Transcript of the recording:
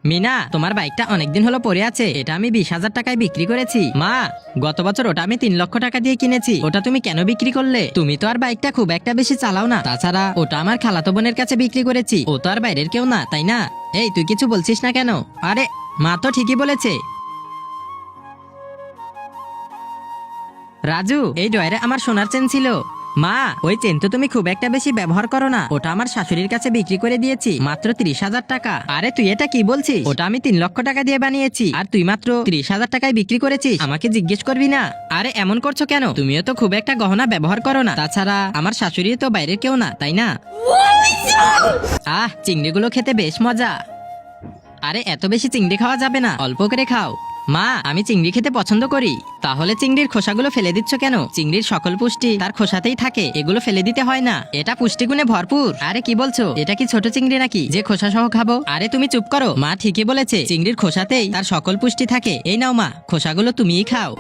মিনা, তোমার বাইকটা অনেকদিন হলো পড়ে আছে, এটা আমি 20,000 টাকায় বিক্রি করেছি। মা, গত বছর ওটা আমি 3 লক্ষ টাকা দিয়ে কিনেছি, ওটা তুমি কেন বিক্রি করলে? তুমি তো আর বাইকটা খুব একটা বেশি চালাও না, তাছাড়া ওটা আমার খালাতো বোনের কাছে বিক্রি করেছি, ও তো আর বাইরের কেউ না, তাই না? এই, তুই কিছু বলছিস না কেন? আরে, মা তো ঠিকই বলেছে। রাজু, এই ড্রয়ারে আমার সোনার চেন ছিল। মা, ওই চেন তো তুমি খুব একটা বেশি ব্যবহার করো না, ওটা আমার শাশুড়ির কাছে বিক্রি করে দিয়েছি মাত্র 30,000 টাকা। আরে তুই এটা কি বলছিস? ওটা আমি 3 লক্ষ টাকা দিয়ে বানিয়েছি, আর তুই মাত্র 30,000 টাকায় বিক্রি করেছিস। আমাকে জিজ্ঞেস করবি না? আরে এমন করছো কেন? তুমিও তো খুব একটা গহনা ব্যবহার করো না, তাছাড়া আমার শাশুড়ি তো বাইরের কেউ না, তাই না? চিংড়িগুলো খেতে বেশ মজা। আরে এত বেশি চিংড়ি খাওয়া যাবে না, অল্প করে খাও। মা, আমি চিংড়ি খেতে পছন্দ করি। তাহলে চিংড়ির খোসাগুলো ফেলে দিচ্ছ কেন? চিংড়ির সকল পুষ্টি তার খোসাতেই থাকে, এগুলো ফেলে দিতে হয় না, এটা পুষ্টিগুণে ভরপুর। আরে কি বলছো? এটা কি ছোট চিংড়ি নাকি যে খোসা সহ খাবো? আরে তুমি চুপ করো, মা ঠিকই বলেছে, চিংড়ির খোসাতেই তার সকল পুষ্টি থাকে। এই নাও মা, খোসাগুলো তুমিই খাও।